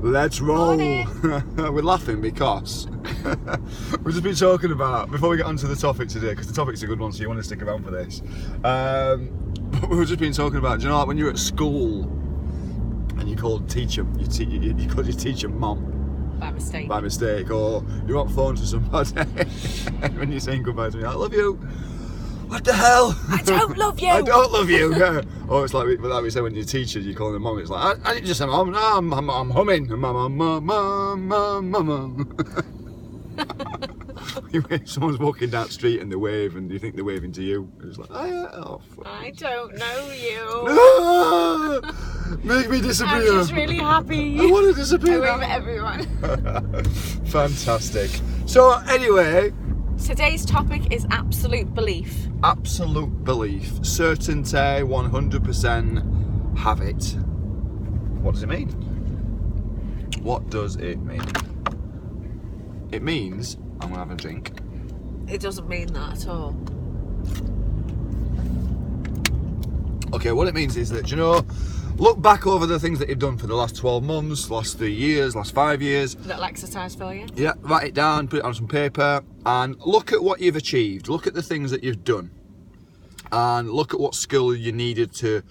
Let's roll. We're laughing because we've just been talking about, before we get onto the topic today, because the topic's a good one, so you want to stick around for this. We've just been talking about, do you know, like when you're at school and you called teacher, you called your teacher mom. By mistake, or you're on phone to somebody when you're saying goodbye to me, I love you. What the hell? I don't love you. I don't love you. Yeah. Or it's like we say when you're teachers, you call them mum. It's like I didn't just say mum. No, I'm humming. Mum. Someone's walking down the street and they wave, and you think they're waving to you. And it's like, I don't know you. Make me disappear. I'm just really happy. I want to disappear. I wave at everyone. Fantastic. So anyway, today's topic is absolute belief. Absolute belief, certainty, 100% have it. What does it mean? What does it mean? It means I'm gonna have a drink. It doesn't mean that at all. Okay, what it means is that, you know, look back over the things that you've done for the last 12 months, last 3 years, last 5 years. Little exercise for you. Yeah, write it down, put it on some paper, and look at what you've achieved. Look at the things that you've done. And look at what skill you needed to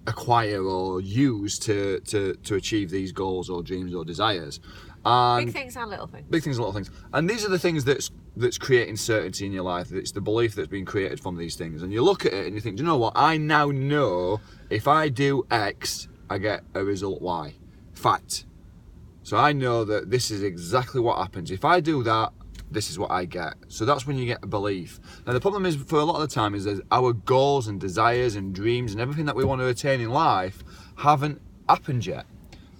acquire or use to achieve these goals or dreams or desires. And big things and little things. Big things and little things. And these are the things that's creating certainty in your life. It's the belief that's been created from these things. And you look at it and you think, do you know what? I now know if I do X, I get a result Y. Fact. So I know that this is exactly what happens. If I do that, this is what I get. So that's when you get a belief. Now the problem is, for a lot of the time, is that our goals and desires and dreams and everything that we want to attain in life haven't happened yet.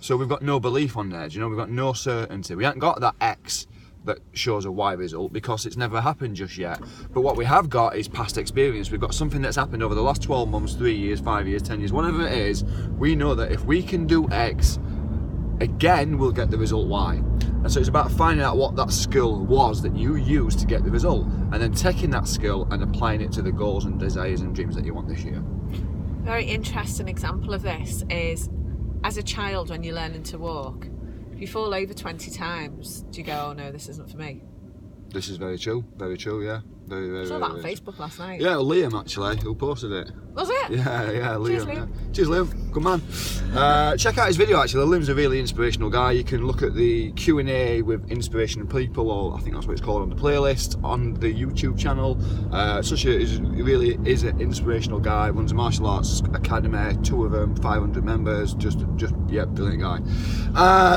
So we've got no belief on there, do you know? We've got no certainty. We haven't got that X that shows a Y result because it's never happened just yet. But what we have got is past experience. We've got something that's happened over the last 12 months, 3 years, 5 years, 10 years, whatever it is. We know that if we can do X, again, we'll get the result Y. And so it's about finding out what that skill was that you used to get the result, and then taking that skill and applying it to the goals and desires and dreams that you want this year. Very interesting example of this is, as a child, when you're learning to walk, if you fall over 20 times, do you go, oh no, this isn't for me? This is very true, yeah. I saw that on Facebook last night. Yeah, Liam actually, who posted it. Was it? Yeah, Liam. Cheers, Liam. Yeah. Cheers, Liam. Good man. Check out his video actually. Liam's a really inspirational guy. You can look at the Q&A with inspirational people, or I think that's what it's called, on the playlist on the YouTube channel. He really is an inspirational guy. Runs a martial arts academy, 2 of them, 500 members. Just brilliant guy.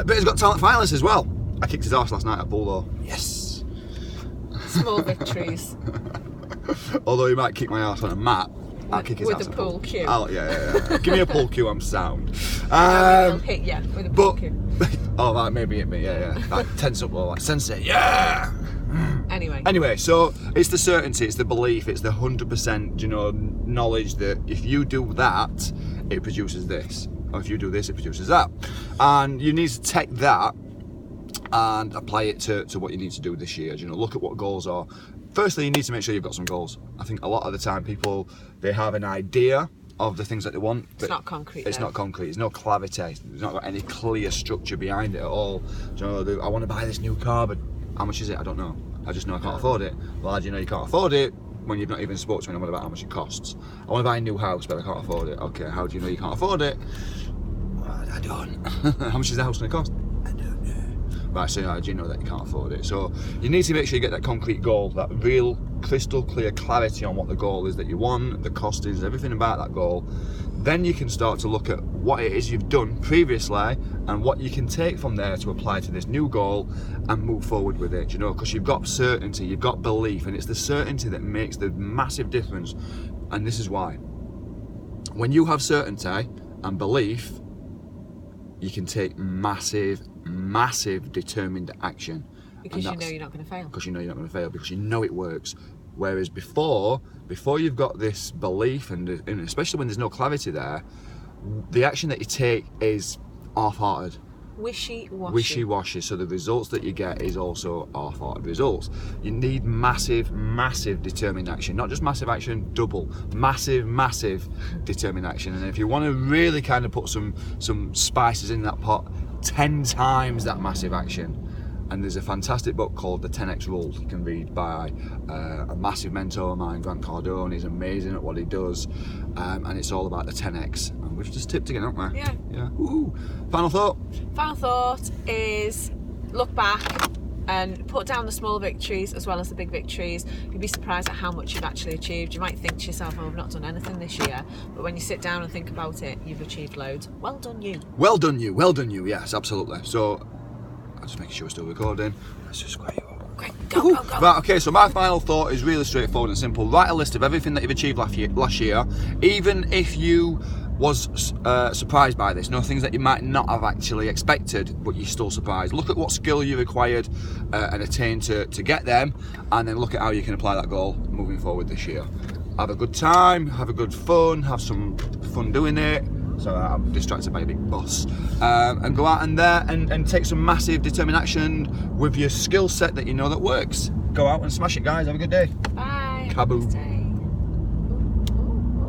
But he's got talent finalists as well. I kicked his ass last night at Bull. Yes. Small victories. Although he might kick my ass on a mat, I'll kick his ass. With a pull cue. Yeah. Give me a pull cue, I'm sound. He'll hit you with a pull cue. Oh, that maybe hit me, yeah. Like, tense up, like sensei, yeah! Anyway, so it's the certainty, it's the belief, it's the 100%, you know, knowledge that if you do that, it produces this. Or if you do this, it produces that. And you need to take that and apply it to what you need to do this year. You know, look at what goals are. Firstly, you need to make sure you've got some goals. I think a lot of the time people, they have an idea of the things that they want, but it's not concrete. It's not concrete. There's no clarity. There's not got any clear structure behind it at all. You know, I want to buy this new car, but how much is it? I don't know. I just know I can't afford it. Well, how do you know you can't afford it when you've not even spoke to anyone about how much it costs? I want to buy a new house, but I can't afford it. Okay, how do you know you can't afford it? Well, I don't. How much is the house going to cost? I don't know. Right, so how do you know that you can't afford it? So you need to make sure you get that concrete goal, that real crystal clear clarity on what the goal is that you want, the cost is, everything about that goal. Then you can start to look at what it is you've done previously and what you can take from there to apply to this new goal and move forward with it, you know, because you've got certainty, you've got belief, and it's the certainty that makes the massive difference. And this is why. When you have certainty and belief, you can take massive determined action. Because you know you're not going to fail. Because you know you're not going to fail, because you know it works. Whereas before you've got this belief, and especially when there's no clarity there, the action that you take is half-hearted. Wishy-washy. So the results that you get is also half-hearted results. You need massive determined action. Not just massive action, double. Massive determined action. And if you want to really kind of put some spices in that pot, 10 times that massive action. And there's a fantastic book called The 10X Rule you can read by a massive mentor of mine, Grant Cardone. He's amazing at what he does, and it's all about the 10X. And we've just tipped again, haven't we? Yeah. Yeah. Ooh. Final thought? Final thought is look back and put down the small victories as well as the big victories. You'd be surprised at how much you've actually achieved. You might think to yourself, oh, I've not done anything this year. But when you sit down and think about it, you've achieved loads. Well done you. Well done you, well done you, yes, absolutely. So, I'm just making sure we're still recording. Let's just square you up. Great, go, go, go. Right, okay, so my final thought is really straightforward and simple. Write a list of everything that you've achieved last year, even if you was surprised by this. No, things that you might not have actually expected, but you're still surprised. Look at what skill you required and attained to get them, and then look at how you can apply that goal moving forward this year. Have a good time, have a good fun, have some fun doing it. So I'm distracted by a big bus. And go out and there and take some massive determined action with your skill set that you know that works. Go out and smash it, guys. Have a good day. Bye. Kaboom.